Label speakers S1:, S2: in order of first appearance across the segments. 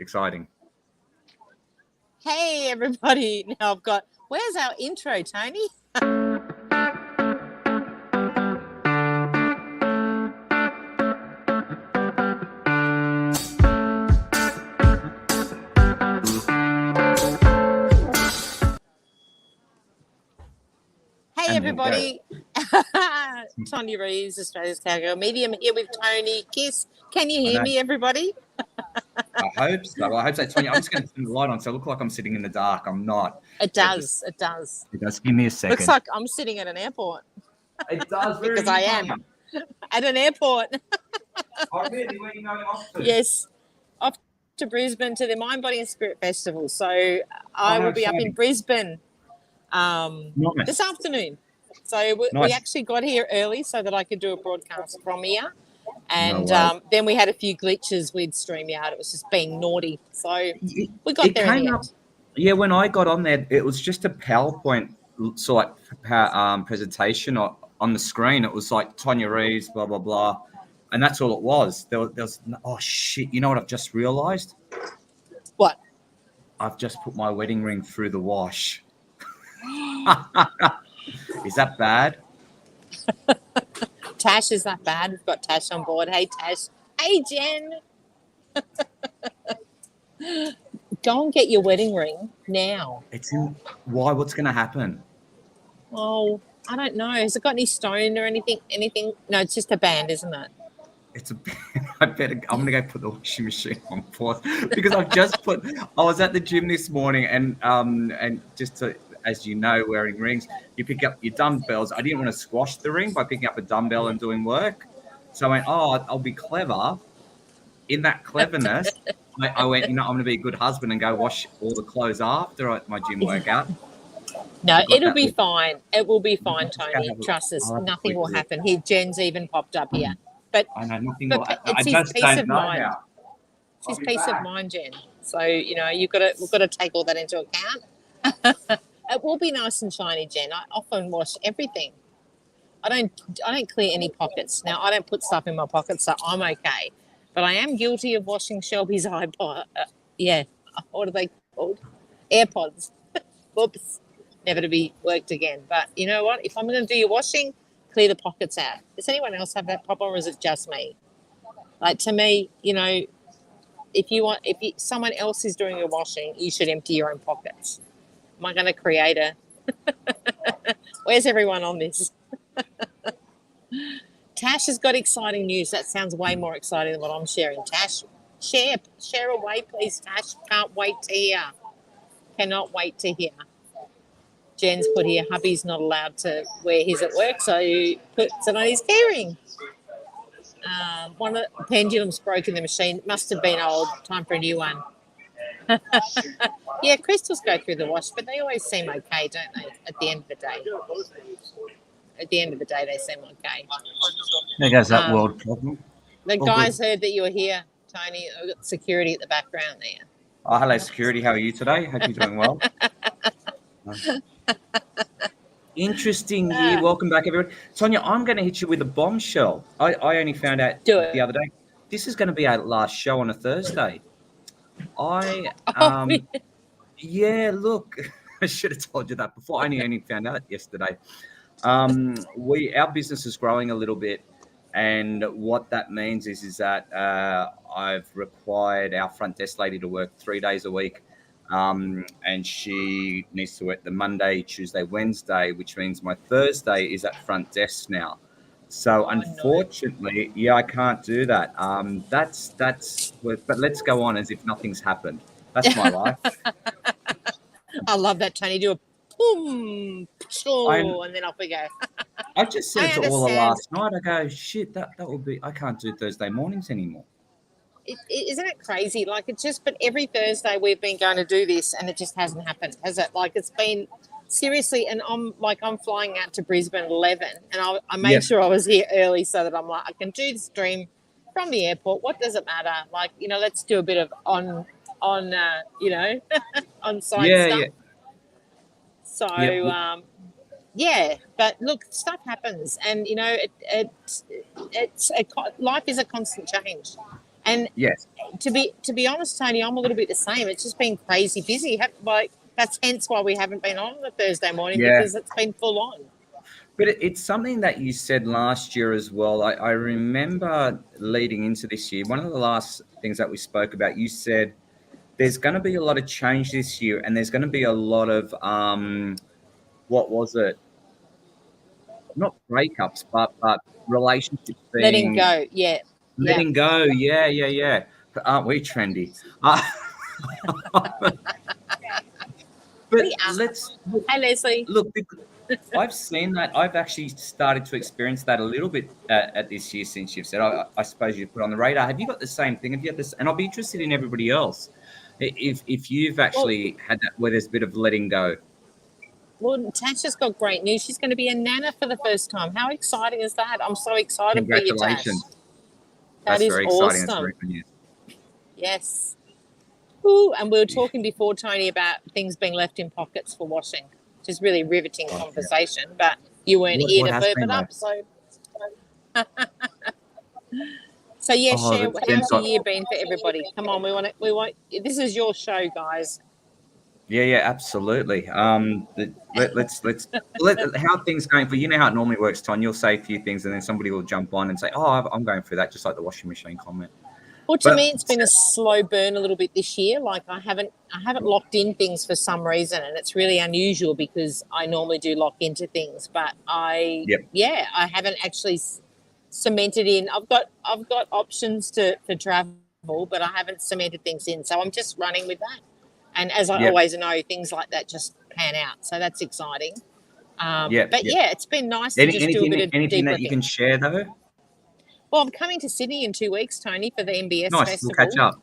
S1: Exciting.
S2: Hey, everybody. Now where's our intro, Tony? Hey, everybody. Tonia Reeves, Australia's Cowgirl Medium, here with Tony Kiss. Can you hear me, everybody?
S1: I hope so. Tonia, I'm just going to turn the light on so I look like I'm sitting in the dark. I'm not.
S2: It does.
S1: It does. Give me a second.
S2: Looks like I'm sitting at an airport.
S1: It does.
S2: Because I am at an airport.
S1: Oh, really? Where are you going off to?
S2: Yes. Off to Brisbane to the Mind, Body and Spirit Festival. So I will be up in Brisbane this afternoon. So we actually got here early so that I could do a broadcast from here. And then we had a few glitches with StreamYard. It was just being naughty. So we got there in the end.
S1: Yeah, when I got on there, it was just a PowerPoint sort of presentation on the screen. It was like Tonia Reeves, blah, blah, blah. And that's all it was. There was oh, shit. You know what I've just realised?
S2: What?
S1: I've just put my wedding ring through the wash. Is that bad?
S2: Tash, is that bad? We've got Tash on board. Hey, Tash. Hey, Jen. Go and get your wedding ring now.
S1: Why? What's going to happen?
S2: Oh, I don't know. Has it got any stone or anything? No, it's just a band, isn't it?
S1: It's a band. I'm going to go put the washing machine on pause because I was at the gym this morning and just to, as you know, wearing rings, you pick up your dumbbells. I didn't want to squash the ring by picking up a dumbbell and doing work. So I went, I'll be clever. In that cleverness, I went, I'm going to be a good husband and go wash all the clothes after my gym workout.
S2: No, it'll be fine. It will be fine, Tony. Trust us. Nothing will happen. Here, Jen's even popped up here. But
S1: I know nothing will happen.
S2: It's his peace of mind. It's his peace of mind, Jen. So, we've got to take all that into account. It will be nice and shiny, Jen. I often wash everything. I don't clear any pockets. Now, I don't put stuff in my pockets, so I'm okay. But I am guilty of washing Shelby's iPod. What are they called? AirPods. Whoops. Never to be worked again. But you know what? If I'm going to do your washing, clear the pockets out. Does anyone else have that problem, or is it just me? Like, to me, if someone else is doing your washing, you should empty your own pockets. Am I going to create Where's everyone on this? Tash has got exciting news. That sounds way more exciting than what I'm sharing. Tash, share away, please, Tash. Can't wait to hear. Cannot wait to hear. Jen's put here, hubby's not allowed to wear his at work, so he puts it on his keyring. One of the pendulums broke in the machine. It must have been old. Time for a new one. Yeah, crystals go through the wash, but they always seem okay, don't they, at the end of the day? At the end of the day, they seem okay.
S1: There goes that world problem.
S2: The guys heard that you were here, Tony. I've got security at the background there.
S1: Oh, hello, security. How are you today? Hope you're doing well. Interesting year. Welcome back, everyone. Tonia, I'm going to hit you with a bombshell. I only found out the other day. This is going to be our last show on a Thursday. Yeah, look, I should have told you that before. I only found out yesterday. Our business is growing a little bit, and what that means is that I've required our front desk lady to work 3 days a week, and she needs to work the Monday, Tuesday, Wednesday, which means my Thursday is at front desk now. So unfortunately, I can't do that. But let's go on as if nothing's happened. That's my life.
S2: I love that, Tony. Do a boom, and then off we go.
S1: I just said to Orla last night, I go, shit, that will be, I can't do Thursday mornings anymore.
S2: Isn't it crazy? Like, but every Thursday we've been going to do this and it just hasn't happened, has it? Like, it's been seriously, and I'm flying out to Brisbane at 11, and I made sure I was here early so that I'm like, I can do the stream from the airport. What does it matter? Like, let's do a bit of on on-site stuff.
S1: Yeah.
S2: So, but look, stuff happens, and life is a constant change. And
S1: Yes.
S2: to be honest, Tony, I'm a little bit the same. It's just been crazy busy. Like that's hence why we haven't been on the Thursday morning,
S1: Yeah.
S2: because it's been full on.
S1: But it's something that you said last year as well. I remember leading into this year, one of the last things that we spoke about, you said there's going to be a lot of change this year, and there's going to be a lot of, what was it? Not breakups, but relationships
S2: Letting
S1: being
S2: go. Yeah. Yeah.
S1: letting go. Yeah, yeah, yeah. But aren't we trendy? But
S2: We are.
S1: let's look.
S2: Hey, Leslie.
S1: Look, I've seen that. I've actually started to experience that a little bit at this year since you've said. I suppose you put on the radar. Have you got the same thing? Have you had this? And I'll be interested in everybody else. If you've
S2: Well,
S1: actually had that where there's a bit of letting go.
S2: well, Tasha's got great news. She's going to be a nana for the first time. How exciting is that? I'm so excited for you, Tash.
S1: Congratulations.
S2: That
S1: That's
S2: is
S1: very exciting.
S2: awesome.
S1: That's very good news.
S2: Yes. Ooh, and we were talking before, Tony, about things being left in pockets for washing, which is really riveting conversation. Yeah. But you weren't here to burp it up, so. So yeah, share how's the year been for everybody? Come on, we want. This is your show, guys.
S1: Yeah, absolutely. Let's how things going for you. Know how it normally works, Ton. You'll say a few things, and then somebody will jump on and say, "Oh, I'm going through that," just like the washing machine comment.
S2: Well, to me, it's been a slow burn a little bit this year. Like I haven't locked in things for some reason, and it's really unusual because I normally do lock into things. But I haven't actually cemented in. I've got options for travel, but I haven't cemented things in. So I'm just running with that. And as I always know, things like that just pan out. So that's exciting. It's been nice to just do a bit of
S1: anything that you can share though.
S2: Well, I'm coming to Sydney in 2 weeks, Tony, for the MBS
S1: Nice.
S2: festival.
S1: We'll catch up.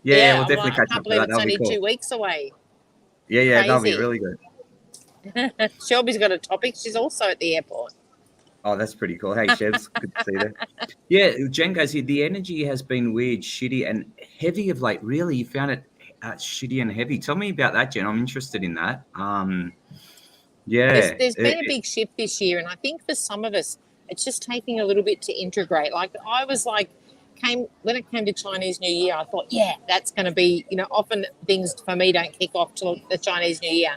S1: Yeah, we'll definitely catch up.
S2: I can't believe it's only 2 weeks away.
S1: Yeah, that'll be really good.
S2: Shelby's got a topic. She's also at the airport.
S1: Oh, that's pretty cool. Hey, Shebs, good to see you there. Yeah, Jen goes here. The energy has been weird, shitty, and heavy of late. Really, you found it shitty and heavy. Tell me about that, Jen. I'm interested in that.
S2: There's been a big shift this year, and I think for some of us, it's just taking a little bit to integrate. Like I was like, when it came to Chinese New Year, I thought, that's going to be, often things for me don't kick off till the Chinese New Year.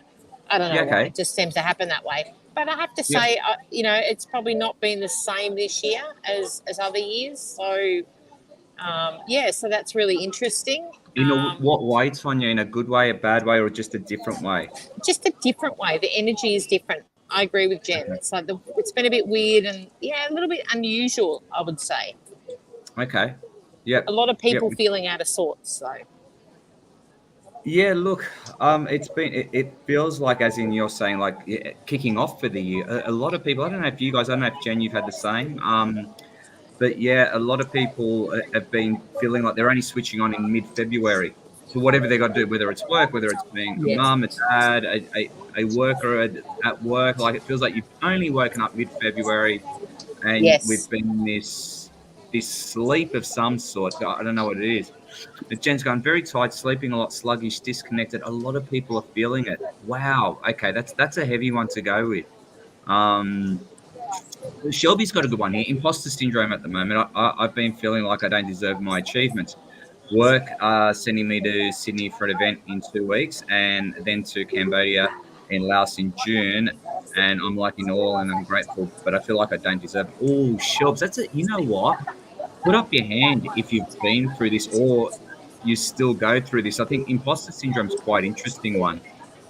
S2: I don't know why. It just seems to happen that way. But I have to say, it's probably not been the same this year as other years. So, so that's really interesting.
S1: In what way, Tonia? In a good way, a bad way, or just a different way?
S2: Just a different way. The energy is different. I agree with Jen. Okay. It's like it's been a bit weird and a little bit unusual, I would say.
S1: Okay. Yeah.
S2: A lot of people feeling out of sorts, though.
S1: Yeah, look, it feels like, as in you're saying, like kicking off for the year. A lot of people, I don't know if you guys, I don't know if Jen, you've had the same. But a lot of people have been feeling like they're only switching on in mid-February for whatever they got to do, whether it's work, whether it's being a mum, a dad, a worker at work. Like it feels like you've only woken up mid-February, and we've been in this sleep of some sort. I don't know what it is. But Jen's going very tight, sleeping a lot, sluggish, disconnected. A lot of people are feeling it. Wow. Okay, that's a heavy one to go with. Shelby's got a good one here. Imposter syndrome at the moment. I've been feeling like I don't deserve my achievements. Work sending me to Sydney for an event in 2 weeks, and then to Cambodia in Laos in June. And I'm like in awe and I'm grateful, but I feel like I don't deserve it. Oh, Shelbs, that's it. You know what? Put up your hand if you've been through this or you still go through this. I think imposter syndrome is quite an interesting one.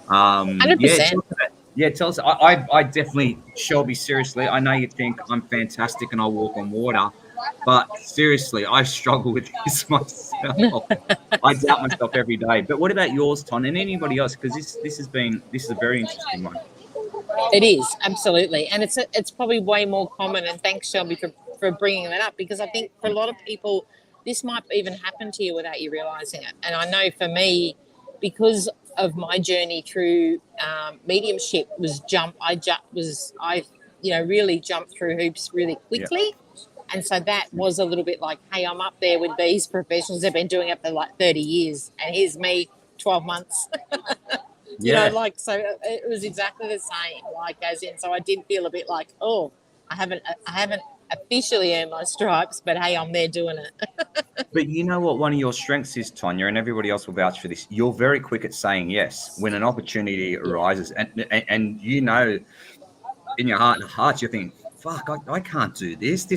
S2: 100%.
S1: Tell us. I definitely, Shelby, seriously, I know you think I'm fantastic and I'll walk on water, but seriously, I struggle with this myself. I doubt myself every day. But what about yours, Ton, and anybody else? Because this is a very interesting one.
S2: It is, absolutely. And it's probably way more common, and thanks, Shelby, for bringing that up, because I think for a lot of people, this might even happen to you without you realising it. And I know for me, because of my journey through mediumship I really jumped through hoops really quickly. And so that was a little bit like, hey, I'm up there with these professionals. They've been doing it for like 30 years and here's me 12 months. So it was exactly the same, like as in, so I did feel a bit like, oh, I haven't officially earn my stripes, but hey, I'm there doing it.
S1: But you know what one of your strengths is, Tonia, and everybody else will vouch for this. You're very quick at saying yes when an opportunity arises. And you know, in your heart of hearts, you're thinking, fuck, I can't do this.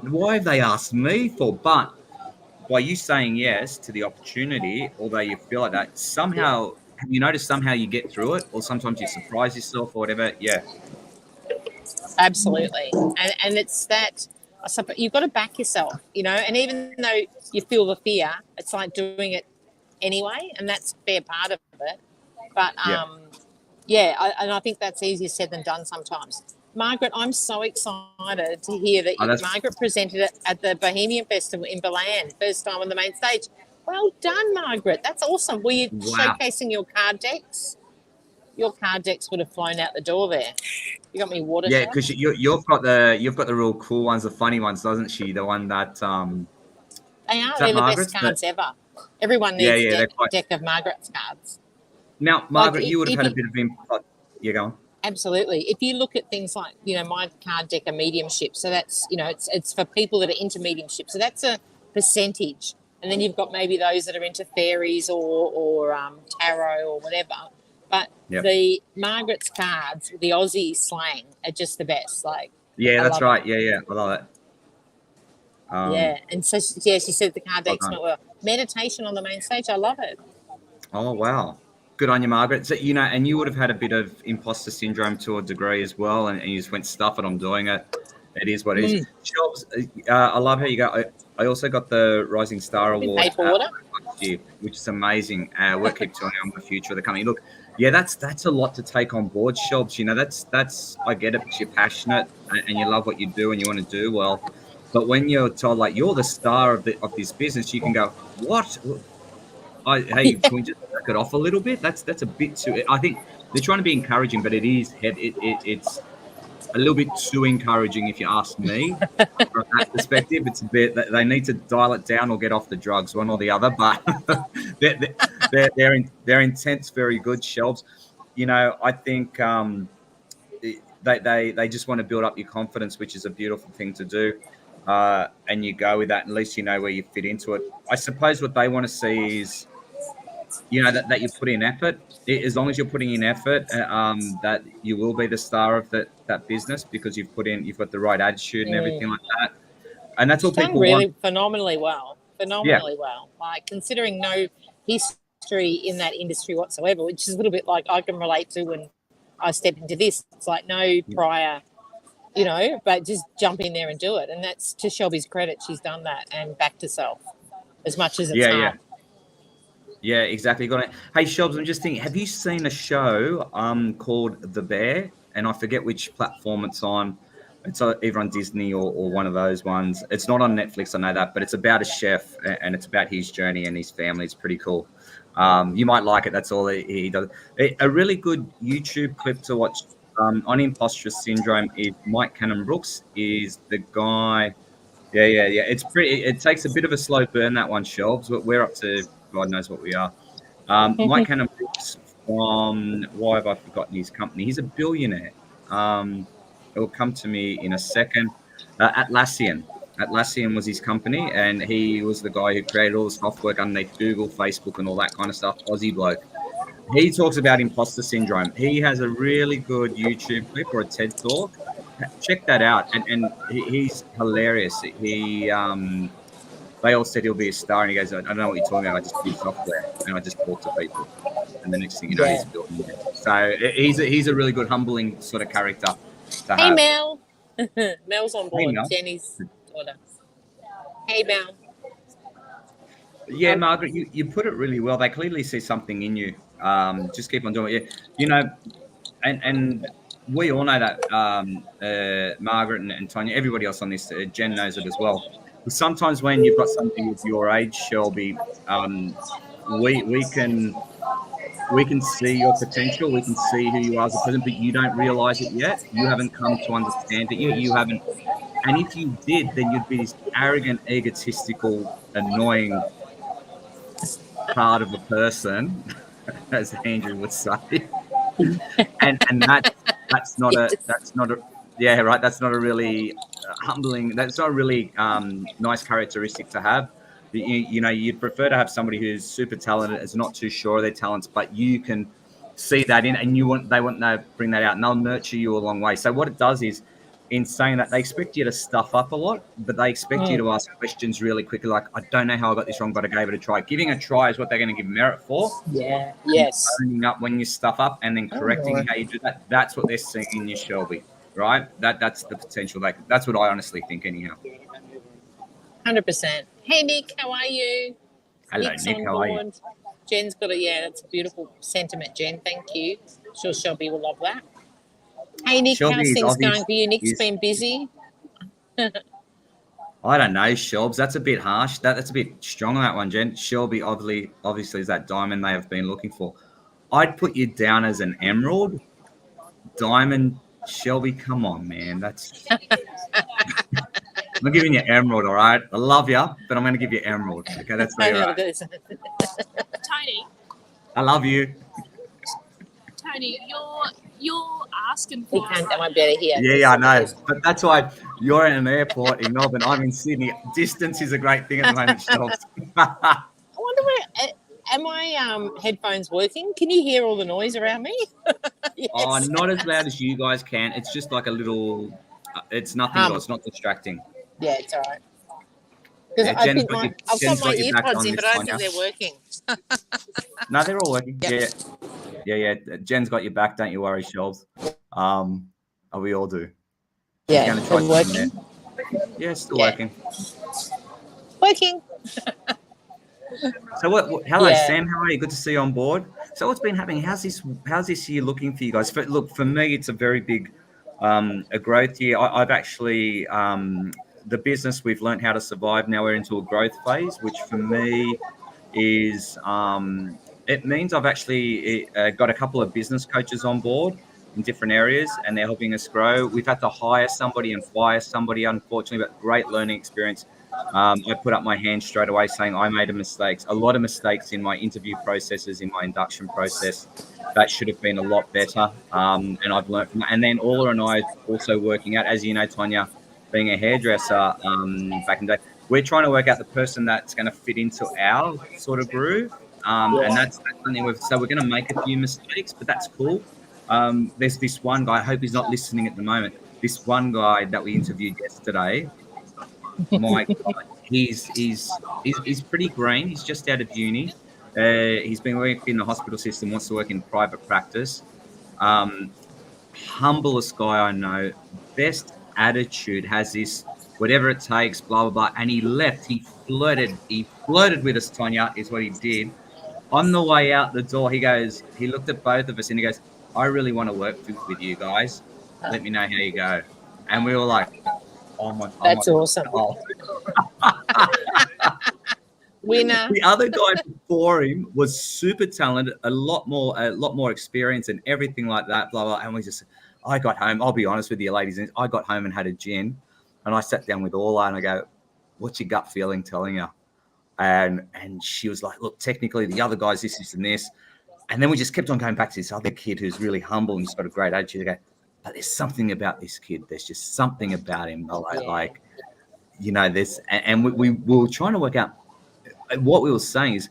S1: Why have they asked me for? But by you saying yes to the opportunity, although you feel like that, somehow, have you noticed somehow you get through it? Or sometimes you surprise yourself or whatever? Yeah.
S2: Absolutely. And it's that you've got to back yourself, you know, and even though you feel the fear, it's like doing it anyway, and that's a fair part of it. But and I think that's easier said than done sometimes. Margaret, I'm so excited to hear that Margaret presented it at the Bohemian Festival in Berlin, first time on the main stage. Well done, Margaret. That's awesome. Were you showcasing your card decks? Your card decks would have flown out the door there. You got me water.
S1: Yeah, because you've got the real cool ones, the funny ones, doesn't she? The one that
S2: they are. They're the best cards ever. Everyone needs a deck of Margaret's cards.
S1: Now, Margaret, you would have had a bit of input. You go on.
S2: Absolutely. If you look at things like, you know, my card deck are mediumship, so that's, you know, it's for people that are into mediumship, so that's a percentage. And then you've got maybe those that are into fairies or tarot or whatever. But the Margaret's cards, the Aussie slang, are just the best. Like,
S1: that's right. Yeah, I love
S2: it. And so she said the card decks went well. Meditation on the main stage, I love it.
S1: Oh wow, good on you, Margaret. So you know, and you would have had a bit of imposter syndrome to a degree as well, and you just went, stuff it, I'm doing it. It is what it is. Shelbs, I love how you go. I also got the Rising Star Award last year, which is amazing. We'll keep telling you on the future of the company. Look, that's a lot to take on board, Shelbs. You know, that's I get it, because you're passionate and you love what you do and you want to do well. But when you're told like you're the star of this business, you can go, what? Hey, can we just back it off a little bit? That's a bit too. I think they're trying to be encouraging, but it's a little bit too encouraging, if you ask me. From that perspective, it's a bit. They need to dial it down or get off the drugs, one or the other. But their intent's very good. Shelves, you know, I think they just want to build up your confidence, which is a beautiful thing to do. And you go with that. At least you know where you fit into it. I suppose what they want to see is, you know, that you put in effort. As long as you're putting in effort, that you will be the star of that business, because you've got the right attitude and everything like that. And that's all people
S2: really
S1: want.
S2: Phenomenally well. Like, considering no history in that industry whatsoever, which is a little bit like I can relate to when I step into this. It's like no prior, you know, but just jump in there and do it. And that's to Shelby's credit. She's done that and backed herself as much as it's hard.
S1: Yeah, exactly. Got it. Hey, Shelbs, I'm just thinking, have you seen a show called The Bear? And I forget which platform it's on. It's either on Disney or one of those ones. It's not on Netflix, I know that, but it's about a chef and it's about his journey and his family. It's pretty cool. You might like it. That's all he does. A really good YouTube clip to watch on imposter syndrome is Mike Cannon-Brookes is the guy. Yeah. It's pretty. It takes a bit of a slow burn, that one, Shelbs. We're up to God knows what we are. Mike Cannon-Brookes from, why have I forgotten his company? He's a billionaire. It will come to me in a second. Atlassian. Atlassian was his company, and he was the guy who created all the software underneath Google, Facebook, and all that kind of stuff. Aussie bloke. He talks about imposter syndrome. He has a really good YouTube clip or a TED talk. Check that out, and he's hilarious. They all said he'll be a star, and he goes, I don't know what you're talking about. I just do software, and I just talk to people. And the next thing you know, he's building it. So he's a really good, humbling sort of character to have.
S2: Hey, Mel. Mel's on board. Hey, Mel. Jenny's daughter. Hey, Mel.
S1: Yeah, Margaret, you put it really well. They clearly see something in you. Just keep on doing it. You know, and we all know that Margaret and Tonia, everybody else on this, Jen knows it as well. But sometimes when you've got something with your age, Shelby, we can see your potential. We can see who you are as a person, but you don't realize it yet. You haven't come to understand it yet. You haven't. And if you did, then you'd be this arrogant, egotistical, annoying part of a person, as Andrew would say. and that's not a really humbling. That's not a really nice characteristic to have. You know, you'd prefer to have somebody who's super talented, is not too sure of their talents, but you can see that in, and they want to bring that out, and they'll nurture you a long way. So what it does is, in saying that, they expect you to stuff up a lot, but they expect you to ask questions really quickly. Like, I don't know how I got this wrong, but I gave it a try. Giving a try is what they're going to give merit for.
S2: Yeah. Yes.
S1: Owning up when you stuff up and then correcting how you do that. That's what they're seeing in you, Shelby. Right? That's the potential. Like, that's what I honestly think, anyhow.
S2: 100%. Hey, Nick, how are you?
S1: Hello,
S2: Nick's
S1: Nick.
S2: on
S1: How are you?
S2: board. Jen's got that's a beautiful sentiment, Jen. Thank you. Sure Shelby will love that. Hey, Nick,
S1: Shelby,
S2: how's things going for you? Nick's been busy.
S1: I don't know, Shelbs. That's a bit harsh. That's a bit strong on that one, Jen. Shelby obviously is that diamond they have been looking for. I'd put you down as an emerald. Diamond, Shelby, come on, man. That's I'm giving you emerald, all right? I love you, but I'm going to give you emerald. Okay, that's where you're at.
S3: Tony,
S1: I love you.
S3: Tony, you're asking
S2: He
S3: for.
S2: can't. I won't be able to hear.
S1: Yeah, I know. But that's why you're in an airport in Melbourne. I'm in Sydney. Distance is a great thing at the moment, Shelbs.
S2: I wonder where. Am my headphones working? Can you hear all the noise around me? Yes.
S1: Oh, not as loud as you guys can. It's just like a little. It's nothing. It's not distracting.
S2: Yeah, it's all right. Because
S1: Yeah,
S2: I think I've
S1: Jen's
S2: got my
S1: your back
S2: earpods
S1: on
S2: in,
S1: this
S2: but I
S1: one,
S2: don't think they're working.
S1: No, they're all working.
S2: Yep.
S1: Yeah. Jen's got your back. Don't you worry, Shelbs. We all do.
S2: Yeah,
S1: Going to try
S2: working.
S1: Yeah, still working.
S2: Working.
S1: So hello, Sam. How are you? Good to see you on board. So what's been happening? How's this year looking for you guys? For me, it's a very big a growth year. I've actually the business, we've learned how to survive. Now we're into a growth phase, which for me is it means I've actually got a couple of business coaches on board in different areas, and they're helping us grow. We've had to hire somebody and fire somebody, unfortunately, but great learning experience. I put up my hand straight away saying I made a lot of mistakes in my interview processes, in my induction process. That should have been a lot better. And I've learned from that. And then Orla and I also working out, as you know, Tonia, being a hairdresser back in the day, we're trying to work out the person that's going to fit into our sort of groove. And that's something so we're going to make a few mistakes, but that's cool. There's this one guy, I hope he's not listening at the moment. This one guy that we interviewed yesterday, my God, he's pretty green. He's just out of uni. He's been working in the hospital system, wants to work in private practice. Humblest guy I know, best attitude, has this whatever it takes, blah, blah, blah. And he left. He flirted with us, Tonia, is what he did. On the way out the door, he looked at both of us and he goes, I really want to work with you guys. Let me know how you go. And we were like, oh my God.
S2: That's awesome. Winner.
S1: The other guy before him was super talented, a lot more experience and everything like that, blah, blah. And I got home. I'll be honest with you, ladies. I got home and had a gin, and I sat down with Orla and I go, what's your gut feeling telling you? And she was like, look, technically the other guys, this and this. And then we just kept on going back to this other kid who's really humble and he's got a great attitude. I go, but there's something about this kid. There's just something about him. Like, you know, and we were trying to work out. What we were saying is,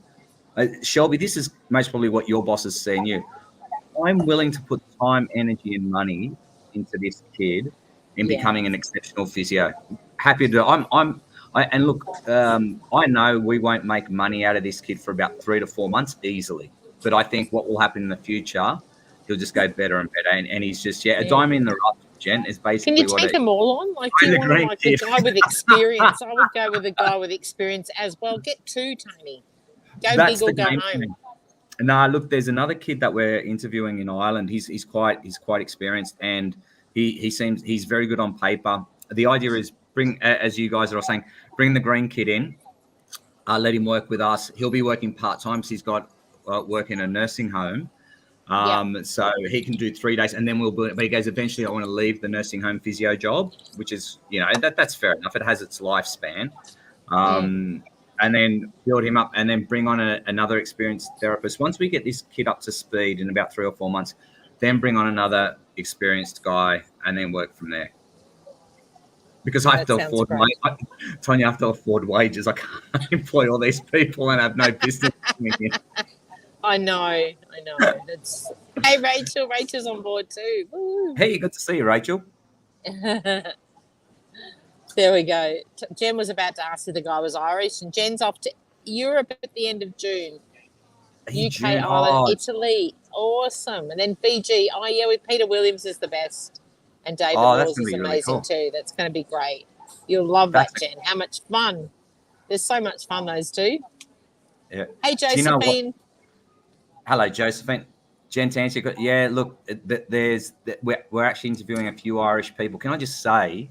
S1: Shelby, this is most probably what your boss is seeing you. I'm willing to put time, energy, and money into this kid in becoming an exceptional physio. Happy to. And look, I know we won't make money out of this kid for about 3 to 4 months easily. But I think what will happen in the future, he'll just go better and better. And he's just a diamond in the rough, Jen, is basically
S2: what. Can you take them all on? Like, do you want a guy with experience? I would go with a guy with experience as well. Get two, Tony. Go big or go home.
S1: No, look, there's another kid that we're interviewing in Ireland. He's quite experienced, and he's very good on paper. The idea is bring, as you guys are saying, bring the green kid in. Let him work with us. He'll be working part-time, so he's got work in a nursing home. So he can do 3 days, and then but he goes, eventually I want to leave the nursing home physio job, which is, that's fair enough. It has its lifespan. And then build him up and then bring on another experienced therapist. Once we get this kid up to speed in about 3 or 4 months, then bring on another experienced guy and then work from there. because I have
S2: That
S1: to
S2: sounds
S1: afford
S2: great.
S1: Tonya, I have to afford wages. I can't employ all these people and have no business coming in.
S2: I know. That's hey Rachel. Rachel's on board too. Woo.
S1: Hey, good to see you, Rachel.
S2: There we go. Jen was about to ask if the guy was Irish, and Jen's off to Europe at the end of June.
S1: Hey,
S2: UK,
S1: June.
S2: Ireland,
S1: Oh,
S2: Italy. Awesome. And then Fiji. Oh, yeah, with Peter Williams is the best. And David
S1: that's
S2: Laws
S1: gonna
S2: is
S1: be really
S2: amazing
S1: cool.
S2: too. That's going to be great. You'll love
S1: That's
S2: that, Jen. How much fun. There's so much fun, those two.
S1: yeah.
S2: Hey,
S1: Do you know what?
S2: Josephine.
S1: Hello, Josephine. Jen, to answer your yeah, look, we're actually interviewing a few Irish people. Can I just say,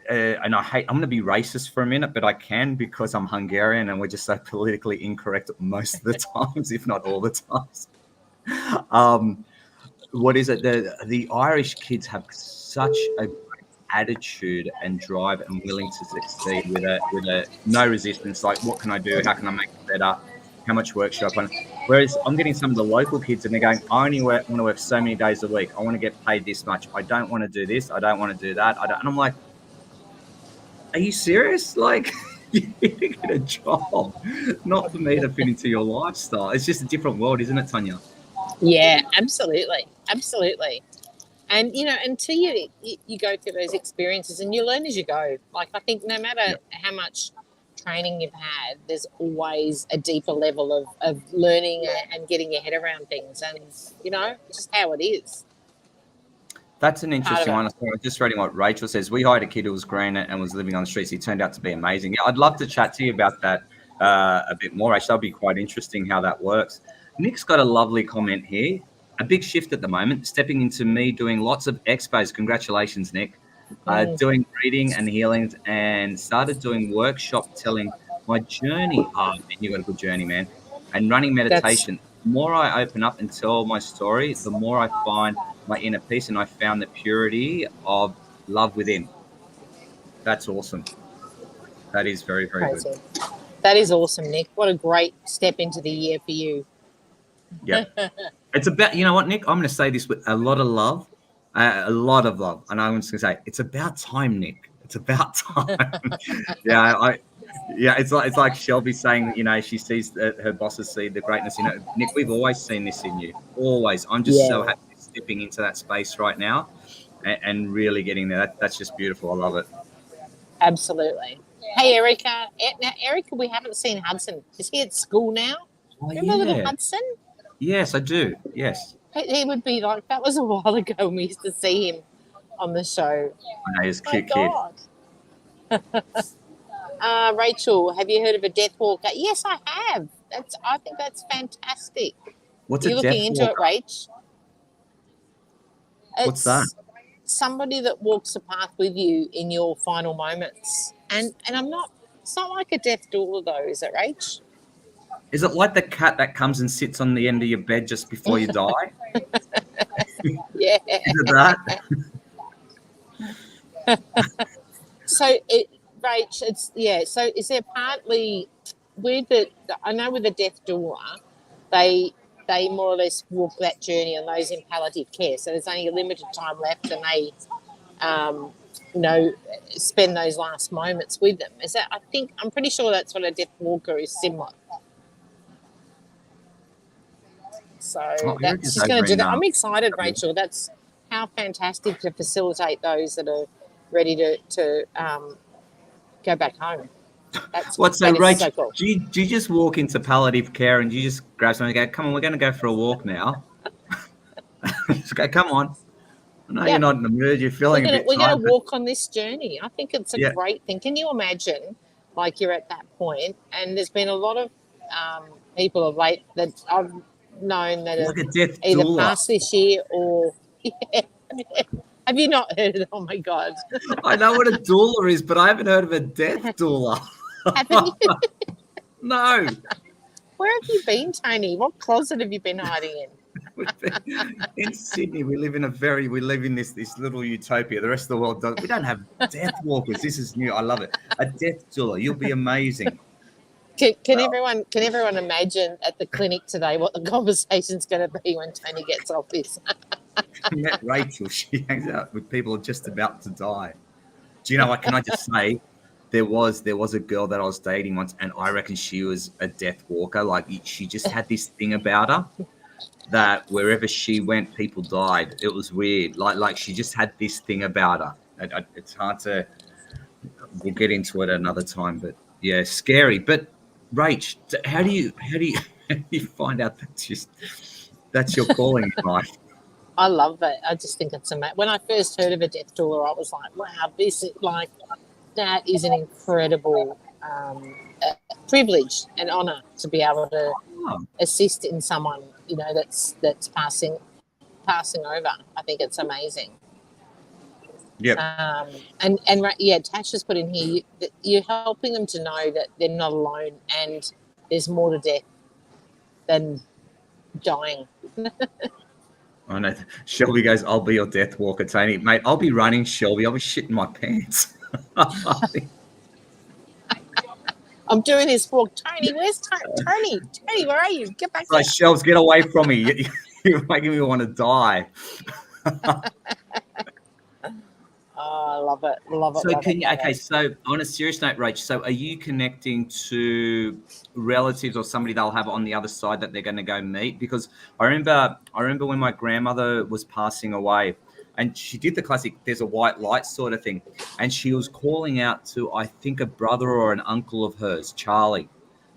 S1: and I'm going to be racist for a minute, but I can because I'm Hungarian and we're just so politically incorrect most of the times, if not all the times. What is it? The Irish kids have such a great attitude and drive and willing to succeed with a no resistance. Like, what can I do? How can I make it better? How much work should I put on? Whereas I'm getting some of the local kids and they're going, I only want to work so many days a week. I want to get paid this much. I don't want to do this. I don't want to do that. And I'm like, are you serious? Like, you need to get a job, not for me to fit into your lifestyle. It's just a different world, isn't it, Tonya?
S2: Yeah, absolutely. Absolutely. And, until you go through those experiences and you learn as you go. Like, I think no matter how much training you've had, there's always a deeper level of learning and getting your head around things. And, just how it is.
S1: That's an interesting
S2: Part
S1: one.
S2: of
S1: I was just reading what Rachel says. We hired a kid who was green and was living on the streets. He turned out to be amazing. Yeah, I'd love to chat to you about that a bit more. Actually, that'll be quite interesting how that works. Nick's got a lovely comment here. A big shift at the moment, stepping into me doing lots of expos. Congratulations, Nick. Doing reading and healings and started doing workshop telling my journey. Oh, man, you got a good journey, man. And running meditation. The more I open up and tell my story, the more I find my inner peace, and I found the purity of love within. That's awesome. That is very, very
S2: crazy.
S1: good.
S2: That is awesome, Nick. What a great step into the year for you.
S1: Yeah. It's about, you know what, Nick? I'm going to say this with a lot of love. And I'm just going to say, it's about time, Nick. It's about time. It's like Shelby saying, she sees her bosses see the greatness in it. Nick, we've always seen this in you. Always. I'm just so happy stepping into that space right now and really getting there. That's just beautiful. I love it.
S2: Absolutely. Hey, Erica. Now, Erica, we haven't seen Hudson. Is he at school now?
S1: Oh,
S2: Remember little Hudson?
S1: Yes, I do. Yes.
S2: He would be like, that was a while ago when we used to see him on the show.
S1: I know, he's a cute kid.
S2: Rachel, have you heard of a death walker? Yes, I have. I think that's fantastic.
S1: What's
S2: You're
S1: a death
S2: looking into
S1: walker?
S2: it, Rach?
S1: What's that?
S2: Somebody that walks the path with you in your final moments. And it's not like a death doula though, is it, Rach?
S1: Is it like the cat that comes and sits on the end of your bed just before you die?
S2: Yeah.
S1: Is it that?
S2: So, Rach, so is there partly I know with the death doula, they more or less walk that journey and those in palliative care. So there's only a limited time left and they, spend those last moments with them. I'm pretty sure that's what a death walker is similar. So she's going to do that. I'm excited, Rachel. That's how fantastic to facilitate those that are ready to go back home.
S1: Rach,
S2: so cool.
S1: do you just walk into palliative care and you just grab someone and go, come on, we're going to go for a walk now? Just go, come on. I know you're not in the mood. You're feeling a bit
S2: We're
S1: tired.
S2: going to walk on this journey. I think it's a great thing. Can you imagine, like, you're at that point and there's been a lot of people of late that I've known that have either passed this year or have you not heard of it? Oh my God.
S1: I know what a doula is, but I haven't heard of a death doula.
S2: Haven't you?
S1: No.
S2: Where have you been, Tony? What closet have you been hiding in?
S1: In Sydney, we live in this little utopia. The rest of the world doesn't. We don't have death walkers. This is new. I love it. A death doula. You'll be amazing.
S2: Can everyone imagine at the clinic today what the conversation's going to be when Tony gets off this?
S1: I met Rachel. She hangs out with people just about to die. Do you know what? Can I just say, there was a girl that I was dating once, and I reckon she was a death walker. Like she just had this thing about her that wherever she went, people died. It was weird. Like she just had this thing about her. It's hard to. We'll get into it another time, but yeah, scary. But Rach, how do you how do you find out that's your calling in life?
S2: I love it. I just think it's amazing. When I first heard of a death doula, I was like, wow, this is like, that is an incredible privilege and honor to be able to assist in someone, you know, that's passing over. I think it's amazing.
S1: Yeah.
S2: And yeah, Tasha's put in here, you're helping them to know that they're not alone and there's more to death than dying.
S1: I know. Shelby goes, I'll be your death walker, Tony. Mate, I'll be running, Shelby. I'll be shitting my pants.
S2: I'm doing this walk. Tony, where's Tony? Tony, where are you? Get back
S1: here. Shelves, get away from me. You're making me want to die.
S2: Oh, I love it. Love it.
S1: So
S2: love
S1: can
S2: it,
S1: you, okay, so on a serious note, Rach, so are you connecting to relatives or somebody they'll have on the other side that they're going to go meet? Because I remember when my grandmother was passing away, and she did the classic there's a white light sort of thing, and she was calling out to, I think, a brother or an uncle of hers, Charlie,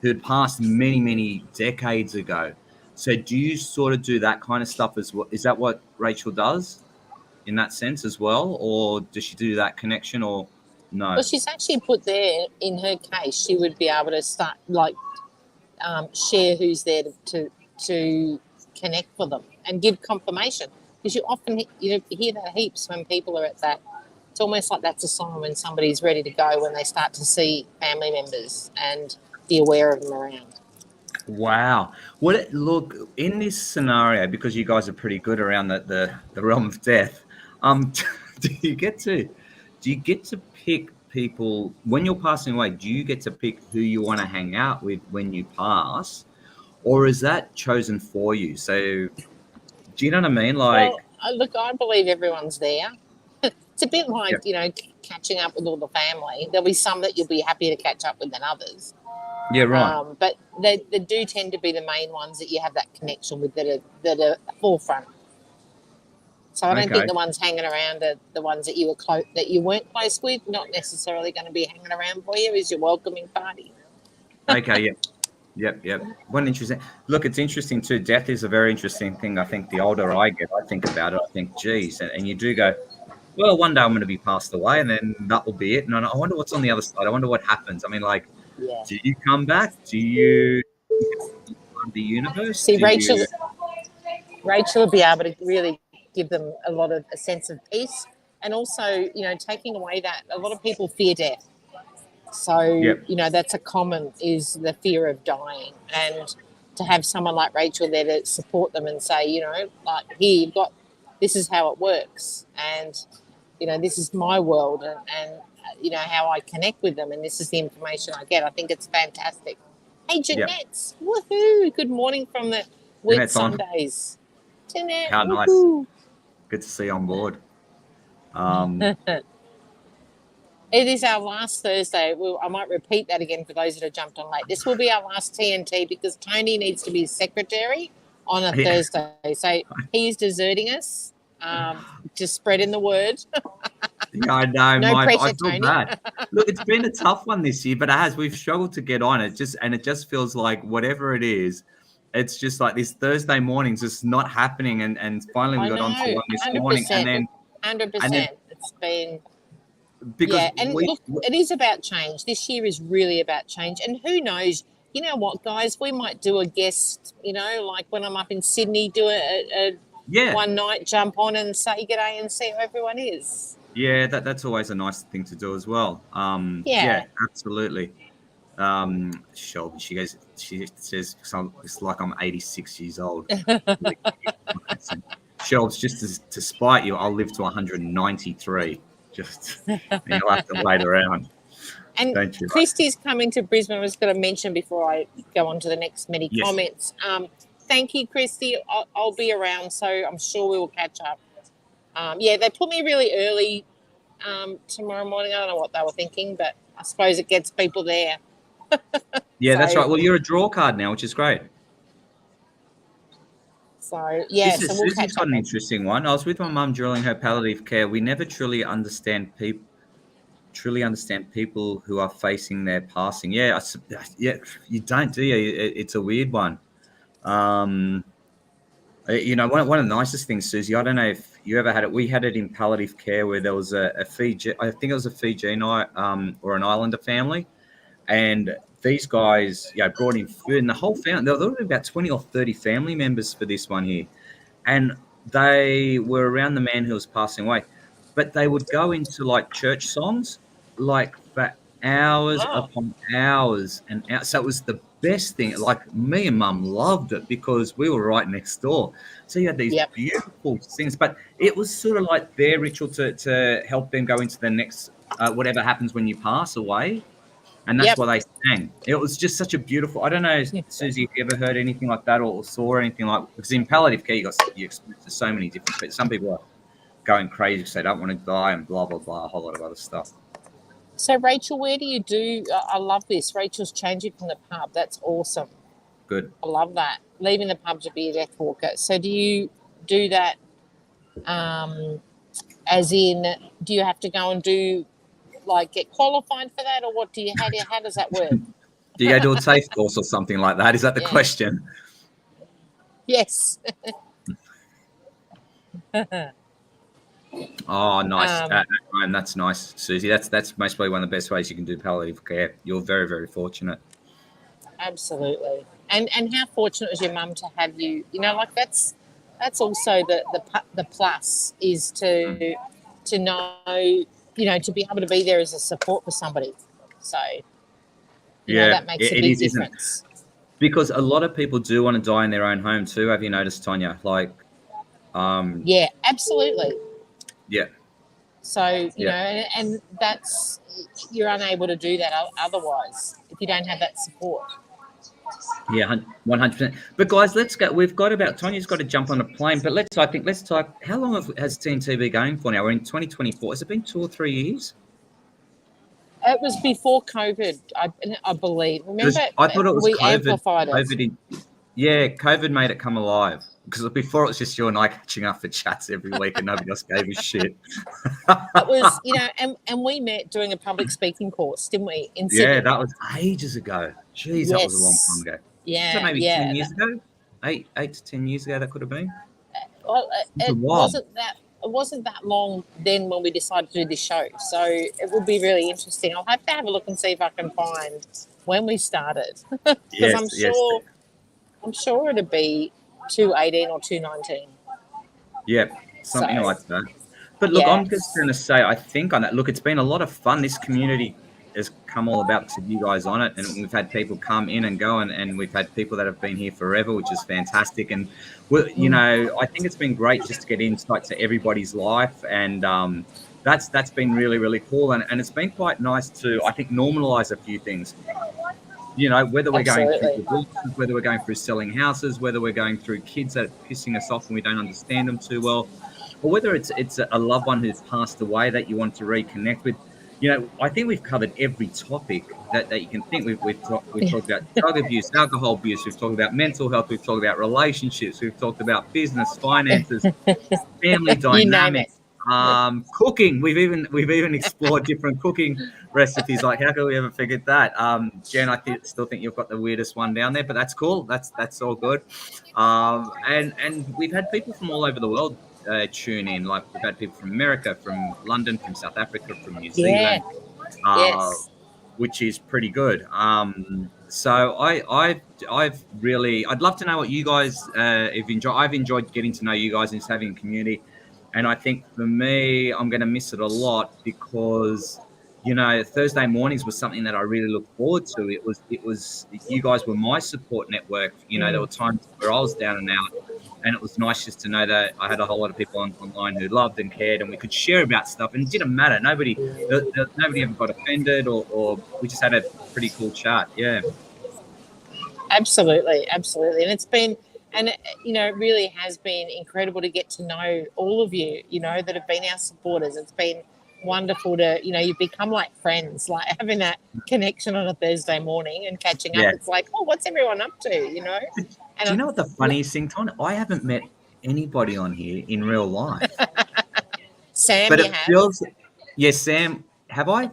S1: who had passed many, many decades ago. So do you sort of do that kind of stuff as well? Is that what Rachel does in that sense as well, or does she do that connection, or no?
S2: Well, she's actually put there, in her case, she would be able to start, like, share who's there to connect for them and give confirmation. Because you often you hear that heaps when people are at that. It's almost like that's a sign when somebody's ready to go, when they start to see family members and be aware of them around.
S1: Wow. Look, in this scenario, because you guys are pretty good around the realm of death, do you get to pick people when you're passing away? Do you get to pick who you want to hang out with when you pass, or is that chosen for you? So, do you know what I mean? Like,
S2: well, look, I believe everyone's there. It's a bit like, you know, catching up with all the family. There'll be some that you'll be happier to catch up with than others.
S1: Yeah, right.
S2: But they do tend to be the main ones that you have that connection with, that are forefront. So I don't think the ones hanging around are the ones that you weren't close with. Not necessarily going to be hanging around for you as your welcoming party.
S1: Okay. Yep. One interesting. Look, it's interesting too. Death is a very interesting thing. I think the older I get, I think about it. I think, geez, and you do go, well, one day I'm going to be passed away, and then that will be it. And I wonder what's on the other side. I wonder what happens. I mean, like, do you come back? Do you the universe?
S2: See, Rachel will be able to really give them a sense of peace, and also, you know, taking away that a lot of people fear death. So, you know, that's is the fear of dying, and to have someone like Rachel there to support them and say, you know, like, here, this is how it works, and, you know, this is my world, and you know, how I connect with them, and this is the information I get. I think it's fantastic. Hey, Jeanette's, woohoo! Good morning from the Wheat Sundays. Jeanette,
S1: how nice.
S2: Woohoo.
S1: Good to see you on board.
S2: It is our last Thursday. I might repeat that again for those that have jumped on late. This will be our last TNT because Tony needs to be secretary on a Thursday. So he is deserting us, just spreading the word.
S1: Yeah, I know.
S2: No pressure,
S1: I feel bad. Look, it's been a tough one this year, but we've struggled to get on. It just feels like whatever it is, it's just like this Thursday morning's just not happening. And finally we got onto one this 100%, morning, and then
S2: 100%. It's been look, it is about change. This year is really about change, and who knows? You know what, guys? We might do a guest. You know, like when I'm up in Sydney, do a one night jump on and say g'day and see how everyone is.
S1: Yeah, that's always a nice thing to do as well. Yeah, absolutely. Shelby, she says, it's like I'm 86 years old. Shelby, just to spite you, I'll live to 193. And you'll have to wait around.
S2: And Christy's coming to Brisbane. I was going to mention before I go on to the next many comments. Thank you, Christy. I'll be around, so I'm sure we will catch up. They put me really early tomorrow morning. I don't know what they were thinking, but I suppose it gets people there.
S1: Yeah, that's
S2: So-
S1: right. Well, you're a draw card now, which is great.
S2: So yeah, so we'll
S1: Susie's
S2: catch
S1: got
S2: up.
S1: an interesting one. I was with my mum during her palliative care. We never truly understand people who are facing their passing. Yeah, yeah, you don't, do you? It's a weird one. You know, one of the nicest things, Susie, I don't know if you ever had it. We had it in palliative care where there was a Fiji, I think it was a Fijian or an Islander family. And these guys, brought in food, and the whole family, there were about 20 or 30 family members for this one here. And they were around the man who was passing away. But they would go into like church songs, like for hours
S2: Oh.
S1: upon hours and hours. So it was the best thing. Like me and mum loved it because we were right next door. So you had these
S2: Yep.
S1: beautiful things, but it was sort of like their ritual to help them go into the next, whatever happens when you pass away. And that's
S2: Yep.
S1: why they sang. It was just such a beautiful. I don't know, Susie, if you ever heard anything like that or saw anything like. Because in palliative care, you experience to so many different people. Some people are going crazy because they don't want to die and blah blah blah, a whole lot of other stuff.
S2: So Rachel, where do you do? I love this. Rachel's changing from the pub. That's awesome.
S1: Good.
S2: I love that. Leaving the pub to be a death walker. So do you do that? As in, do you have to go and do like get qualified for that, or what do you? How does that work?
S1: Do you go do a TAFE course or something like that? Is that the
S2: Yeah.
S1: question?
S2: Yes.
S1: Oh, nice. That's nice, Susie. That's most probably one of the best ways you can do palliative care. You're very, very fortunate.
S2: Absolutely. And how fortunate was your mum to have you? You know, like that's also the plus is to know, you know, to be able to be there as a support for somebody. So you know, that makes a big difference.
S1: Because a lot of people do want to die in their own home too. Have you noticed, Tonia? Like,
S2: yeah, absolutely.
S1: Yeah.
S2: So you know, and that's you're unable to do that otherwise if you don't have that support.
S1: Yeah, 100%. But guys, let's go. We've got Tonia's got to jump on a plane. But let's talk. How long has TNT been going for now? We're in 2024. Has it been 2 or 3 years?
S2: It was before COVID, I believe. Remember,
S1: I thought it was
S2: we
S1: COVID.
S2: amplified it.
S1: COVID made it come alive. Because before it was just you and I catching up for chats every week and nobody else gave a shit.
S2: It was, you know, and we met doing a public speaking course, didn't we? In Sydney.
S1: Yeah, that was ages ago. Jeez, that was a long time ago.
S2: Yeah,
S1: was that maybe 10 years ago? 8 to 10 years ago, that could have been.
S2: Well, it wasn't that long then when we decided to do this show. So it would be really interesting. I'll have to have a look and see if I can find when we started, because I'm sure it'd be 2018 or 2019.
S1: Yeah, something like that. But look, I'm just going to say, I think on that, look, it's been a lot of fun. This community has come all about to you guys on it, and we've had people come in and go, and we've had people that have been here forever, which is fantastic. And you know, I think it's been great just to get insight to everybody's life, and that's been really, really cool. And it's been quite nice to, I think, normalize a few things. You know, whether we're going through divorces, whether we're going through selling houses, whether we're going through kids that are pissing us off and we don't understand them too well, or whether it's a loved one who's passed away that you want to reconnect with. You know, I think we've covered every topic that you can think. We've talked about drug abuse, alcohol abuse. We've talked about mental health. We've talked about relationships. We've talked about business, finances, family dynamics, cooking. We've even explored different cooking recipes. Like, how could we ever forget that? Jen, I still think you've got the weirdest one down there, but that's cool. That's all good. And we've had people from all over the world tune in. Like, we've had people from America, from London, from South Africa, from New Zealand, which is pretty good. So I'd love to know what you guys have enjoyed. I've enjoyed getting to know you guys and just having a community. And I think for me, I'm going to miss it a lot because, you know, Thursday mornings was something that I really looked forward to. It was you guys were my support network. You know, there were times where I was down and out, and it was nice just to know that I had a whole lot of people online who loved and cared, and we could share about stuff. And it didn't matter. Nobody ever got offended, or we just had a pretty cool chat. Yeah.
S2: Absolutely. And it's been, and you know, it really has been incredible to get to know all of you, you know, that have been our supporters. It's been wonderful to, you become like friends, like having that connection on a Thursday morning and catching up.
S1: Yeah.
S2: It's like, oh, what's everyone up to, And
S1: Do you know what the funniest thing, Ton? I haven't met anybody on here in real life.
S2: Sam,
S1: But
S2: you
S1: it
S2: have?
S1: feels, yes, Sam, have I?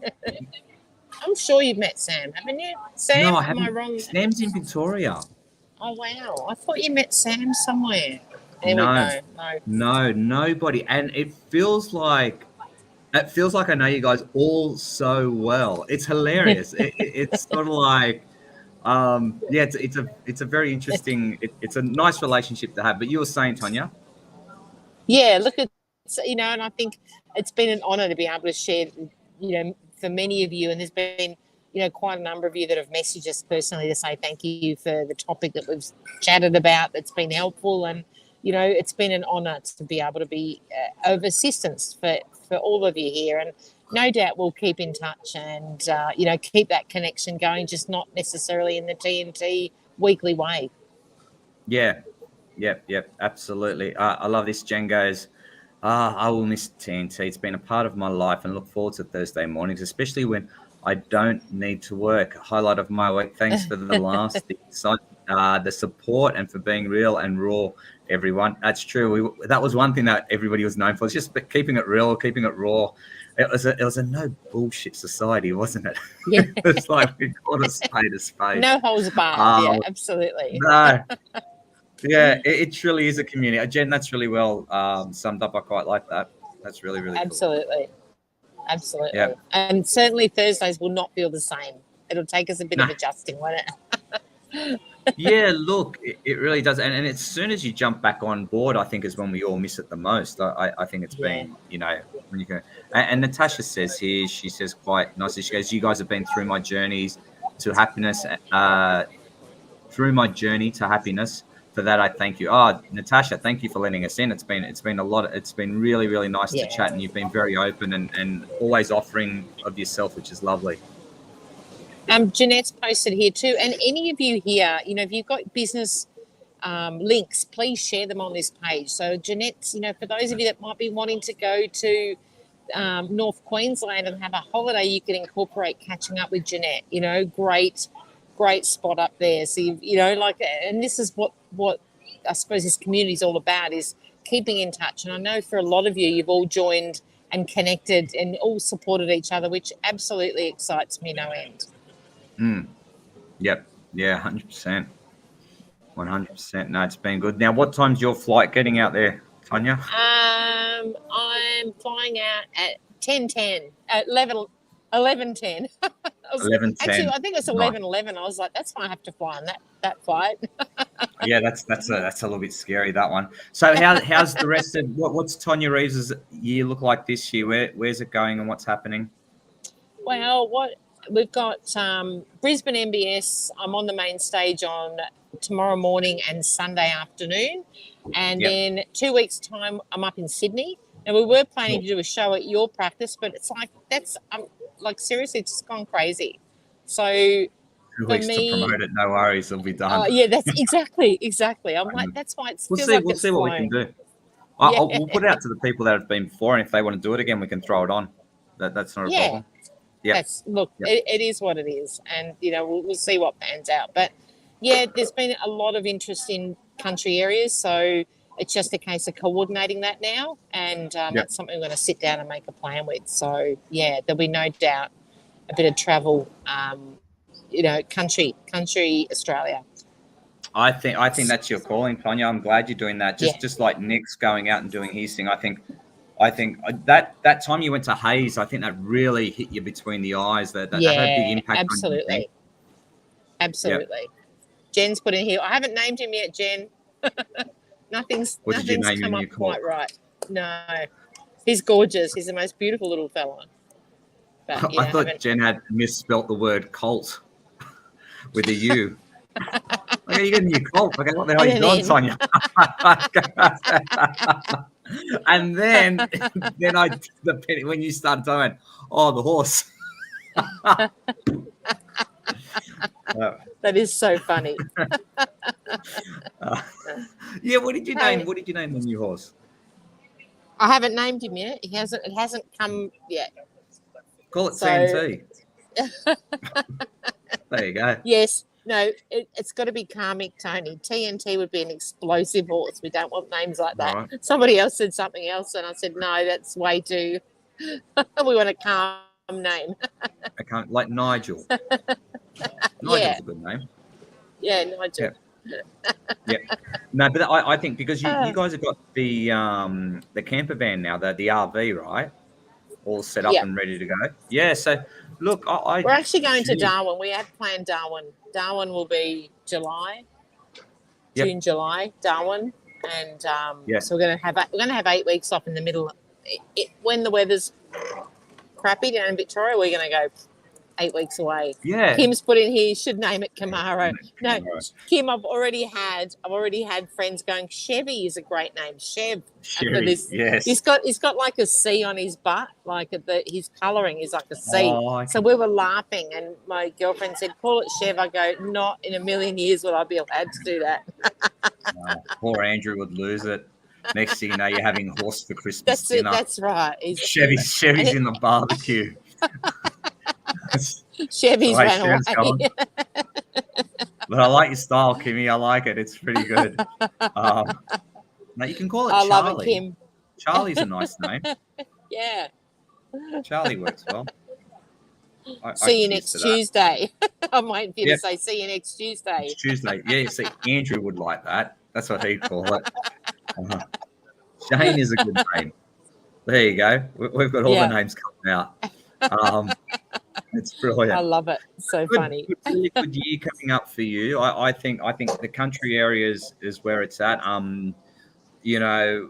S2: I'm sure you've met Sam, haven't you? Sam,
S1: No, I
S2: am I
S1: haven't.
S2: wrong?
S1: Sam's in Victoria.
S2: Oh, wow. I thought you met Sam somewhere. There we
S1: No,
S2: go. No.
S1: no, nobody. And it feels like I know you guys all so well. It's hilarious. It's sort of like, yeah, it's a very interesting. It's a nice relationship to have. But you were saying, Tonia?
S2: Yeah, look, it's, and I think it's been an honour to be able to share, for many of you, and there's been, quite a number of you that have messaged us personally to say thank you for the topic that we've chatted about that's been helpful. And, it's been an honour to be able to be of assistance for all of you here. And no doubt we'll keep in touch and, keep that connection going, just not necessarily in the TNT weekly way.
S1: Yeah. Yep, absolutely. I love this. Jen goes, I will miss TNT. It's been a part of my life and look forward to Thursday mornings, especially when I don't need to work. Highlight of my week. Thanks for the last, the support and for being real and raw, everyone. That's true. That was one thing that everybody was known for. It's just keeping it real, keeping it raw. It was a no bullshit society, wasn't it?
S2: Yeah.
S1: It's like we called a spade a spade.
S2: No holds barred. Yeah, absolutely.
S1: No. Yeah, it truly is a community. Jen, that's really well summed up. I quite like that. That's really, really
S2: absolutely.
S1: Cool.
S2: Absolutely.
S1: Yeah.
S2: And certainly Thursdays will not feel the same. It'll take us a bit of adjusting, won't it?
S1: Yeah, look, it really does. And as soon as you jump back on board, I think is when we all miss it the most. I think it's been, when you go. And Natasha says here, she says quite nicely, she goes, you guys have been through my journeys to happiness, through my journey to happiness. For that, I thank you. Oh, Natasha, thank you for letting us in. It's been a lot. It's been really, really nice to chat, and you've been very open and always offering of yourself, which is lovely.
S2: Jeanette's posted here too, and any of you here, if you've got business links, please share them on this page. So Jeanette's, for those of you that might be wanting to go to North Queensland and have a holiday, you can incorporate catching up with Jeanette. Great spot up there. So and this is what I suppose this community is all about, is keeping in touch. And I know for a lot of you, you've all joined and connected and all supported each other, which absolutely excites me no end.
S1: Yep. Yeah, 100%. 100%. No, it's been good. Now, what time's your flight getting out there, Tonia?
S2: I'm flying out at 10:10, at 11:10.
S1: 11:10.
S2: Actually, I think it's 11:11. I was like, that's why I have to fly on that flight.
S1: Yeah, that's a little bit scary, that one. So how's the rest of what's Tonia Reeves' year look like this year? Where's it going and what's happening?
S2: Well, we've got Brisbane MBS. I'm on the main stage on tomorrow morning and Sunday afternoon, and then 2 weeks time I'm up in Sydney. And we were planning to do a show at your practice, but it's like seriously, it's just gone crazy. So
S1: 2 weeks to promote it, no worries, it'll be done.
S2: Yeah, that's exactly. I'm like, that's why it's.
S1: We'll see what we can do. We'll put it out to the people that have been before, and if they want to do it again, we can throw it on. That's not a problem. Yeah.
S2: It is what it is, and we'll see what pans out. But yeah, there's been a lot of interest in country areas, so it's just a case of coordinating that now, and that's something we're going to sit down and make a plan with. So yeah, there'll be no doubt a bit of travel, country Australia.
S1: I think that's your calling, Tonia. I'm glad you're doing that. Just like Nick's going out and doing his thing. I think that time you went to Hayes, I think that really hit you between the eyes. That had a big impact.
S2: Absolutely. Absolutely. Yep. Jen's put in here. I haven't named him yet, Jen. Nothing's come up quite right. No, he's gorgeous. He's the most beautiful little fella. But,
S1: I thought Jen had misspelt the word cult with a U. Okay, you got a new cult. Okay, what the hell are you doing, Tonia? And then when you started talking, the horse.
S2: That is so funny.
S1: Yeah, what did you name the new horse?
S2: I haven't named him yet. He hasn't. It hasn't come yet.
S1: Call it
S2: So-
S1: TNT. There you go.
S2: Yes. No. It's got to be karmic, Tony. TNT would be an explosive horse. We don't want names like that.
S1: Right.
S2: Somebody else said something else, and I said no. That's way too. We want a calm name.
S1: I can't, like Nigel. Nigel's a good name.
S2: Yeah, Nigel.
S1: Yeah. No, but I think because you guys have got the camper van now, the RV, right? All set up
S2: Yeah.
S1: and ready to go. Yeah. So look,
S2: We're actually going to Darwin. We have planned Darwin. Darwin will be July,
S1: Yep.
S2: June, July, Darwin, and
S1: Yeah.
S2: so we're going to have 8 weeks off in the middle. When the weather's crappy down in Victoria, we're going to go 8 weeks away.
S1: Yeah.
S2: Kim's put in here. You should name it Camaro. No,
S1: Camaro.
S2: Kim, I've already had friends going. Chevy is a great name. Chev.
S1: Chevy,
S2: This,
S1: yes.
S2: He's got like a C on his butt, like his colouring is like a C.
S1: Oh,
S2: So we were laughing, and my girlfriend said, "Call it Chev." I go, "Not in a million years would I be allowed to do that."
S1: Poor Andrew would lose it. Next thing you know, you're having horse for Christmas
S2: That's it.
S1: dinner.
S2: That's right.
S1: Chevy's in the barbecue.
S2: Chevy's
S1: Right,
S2: ran away.
S1: Chev's gone. But I like your style, Kimmy. I like it. It's pretty good. Now you can call it
S2: I
S1: Charlie.
S2: love it, Kim.
S1: Charlie's a nice name.
S2: Yeah.
S1: Charlie works well. I
S2: See you
S1: can
S2: next
S1: use to that.
S2: Tuesday. I'm waiting for you
S1: Yep.
S2: to say, "See you next Tuesday."
S1: It's Tuesday. Yeah, see, Andrew would like that. That's what he'd call it. Shane is a good name. There you go. We've got all
S2: Yeah.
S1: the names coming out. It's brilliant.
S2: I love it. So funny.
S1: Really good year coming up for you. I think the country areas is where it's at. You know,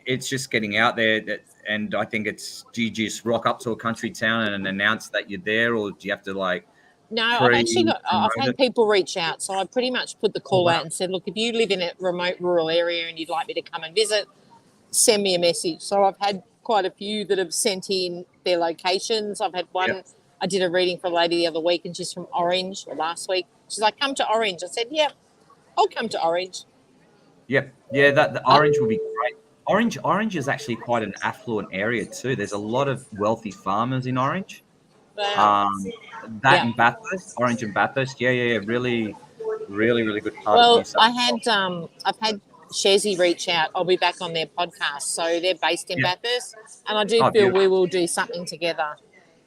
S1: it's just getting out there. And I think do you just rock up to a country town and announce that you're there, or do you have to like?
S2: No, I've had people reach out. So I pretty much put the call
S1: wow.
S2: out and said, "Look, if you live in a remote rural area and you'd like me to come and visit, send me a message." So I've had quite a few that have sent in their locations. I've had one.
S1: Yep.
S2: I did a reading for a lady the other week, and she's from Orange, or last week. She's like, "Come to Orange." I said, "Yeah, I'll come to Orange."
S1: Yep. Yeah, the Orange will be great. Orange is actually quite an affluent area too. There's a lot of wealthy farmers in Orange.
S2: Wow.
S1: And Bathurst, Orange and Bathurst. Yeah. Really, really good part of
S2: Well,
S1: New South Wales.
S2: I've had Shezi reach out. I'll be back on their podcast. So they're based in Bathurst, and I do feel
S1: beautiful.
S2: we will do something together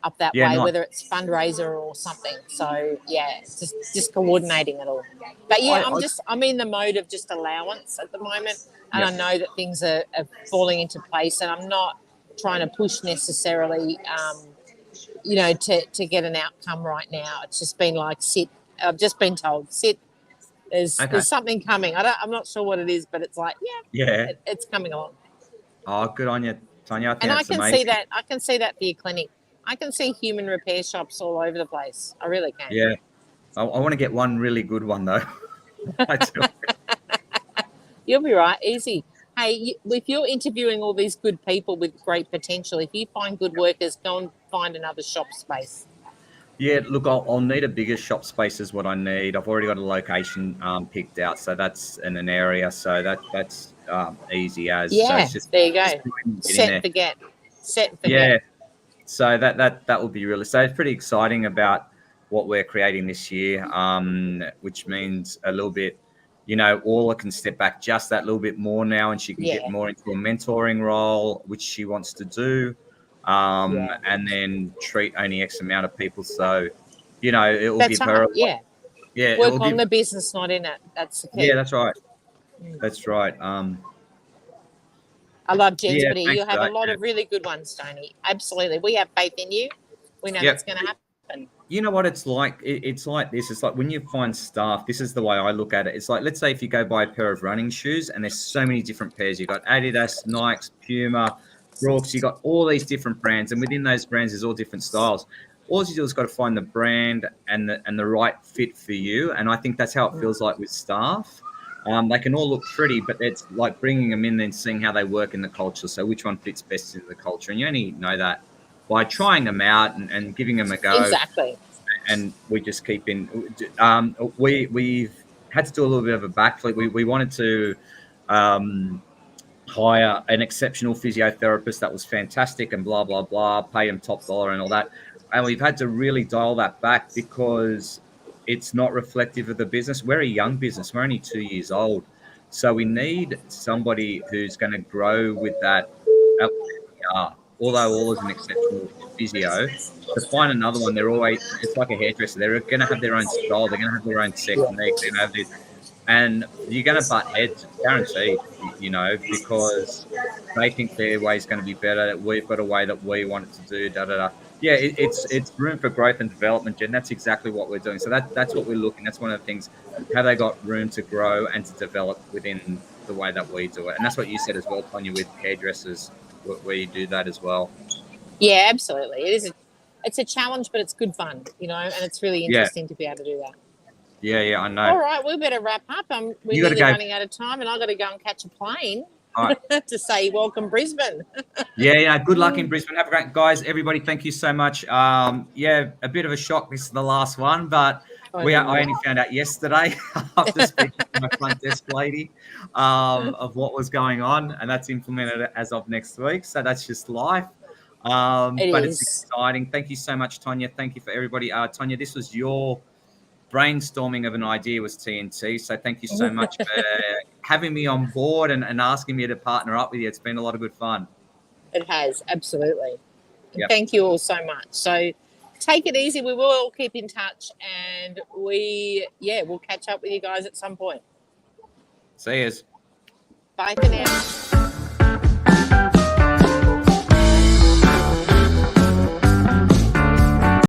S2: up that way,
S1: nice.
S2: whether it's fundraiser or something. So yeah, it's just coordinating it all. But yeah, I'm in the mode of just allowance at the moment, and I know that things are falling into place, and I'm not trying to push necessarily, to get an outcome right now. It's just been like sit. I've just been told sit. There's something coming. I'm not sure what it is, but it's like it's coming along.
S1: Oh, good on you, Tonia. I think
S2: And I
S1: that's
S2: can
S1: amazing.
S2: see that. I can see that for your clinic. I can see human repair shops all over the place. I really can.
S1: Yeah, I want to get one really good one though. I do.
S2: You'll be right. Easy. Hey, if you're interviewing all these good people with great potential, if you find good workers, go and find another shop space.
S1: Yeah, look, I'll need a bigger shop space is what I need. I've already got a location picked out, so that's in an area, so that's easy as.
S2: Yeah,
S1: so it's just,
S2: there you go.
S1: Set and
S2: forget.
S1: Yeah, so that will be really. So it's pretty exciting about what we're creating this year, which means a little bit. Orla can step back just that little bit more now, and she can get more into a mentoring role, which she wants to do. And then treat only X amount of people. So, it will give her. Yeah.
S2: Work on the business, not in it. That's the key.
S1: Yeah, that's right. That's right.
S2: I love Jen's
S1: Yeah,
S2: video.
S1: thanks
S2: You have
S1: for
S2: a
S1: that,
S2: lot of really good ones, Tony. Absolutely. We have faith in you. We know that's going to happen.
S1: You know what it's like? It's like this. It's like when you find staff, this is the way I look at it. It's like, let's say if you go buy a pair of running shoes and there's so many different pairs. You've got Adidas, Nike, Puma, Brooks, you got all these different brands, and within those brands there's all different styles. All you do is got to find the brand and the right fit for you, and I think that's how it feels like with staff. They can all look pretty, but it's like bringing them in and seeing how they work in the culture. So which one fits best into the culture, and you only know that by trying them out and giving them a go.
S2: Exactly.
S1: And we just keep in. We've had to do a little bit of a backflip. We wanted to. hire an exceptional physiotherapist that was fantastic and blah, blah, blah, pay him top dollar and all that. And we've had to really dial that back because it's not reflective of the business. We're a young business. We're only 2 years old. So we need somebody who's going to grow with that. Although all is an exceptional physio, to find another one, they're always, it's like a hairdresser. They're going to have their own style. They're going to have their own technique. They're going to have this, and you're going to butt heads, it's guaranteed, because they think their way is going to be better. We've got a way that we want it to do, da, da, da. Yeah, it's room for growth and development, Jen. That's exactly what we're doing. So that's what we're looking. That's one of the things. Have they got room to grow and to develop within the way that we do it? And that's what you said as well, Tonia, with hairdressers, where you do that as well.
S2: Yeah, absolutely. It's a challenge, but it's good fun, and it's really interesting to be able to do that.
S1: Yeah, I know.
S2: All right, we better wrap up. We're nearly running out of time, and I've got to go and catch a plane to say welcome Brisbane.
S1: Yeah. Good luck in Brisbane. Have a great, guys. Everybody, thank you so much. A bit of a shock. This is the last one, but I only found out yesterday after speaking to my front desk lady of what was going on, and that's implemented as of next week. So that's just life. It's exciting. Thank you so much, Tonia. Thank you for everybody. Tonia, this was your brainstorming of an idea was TNT. So thank you so much for having me on board and asking me to partner up with you. It's been a lot of good fun.
S2: It has, absolutely. Yep. Thank you all so much. So take it easy. We will all keep in touch, and we'll catch up with you guys at some point.
S1: See yous.
S2: Bye for now.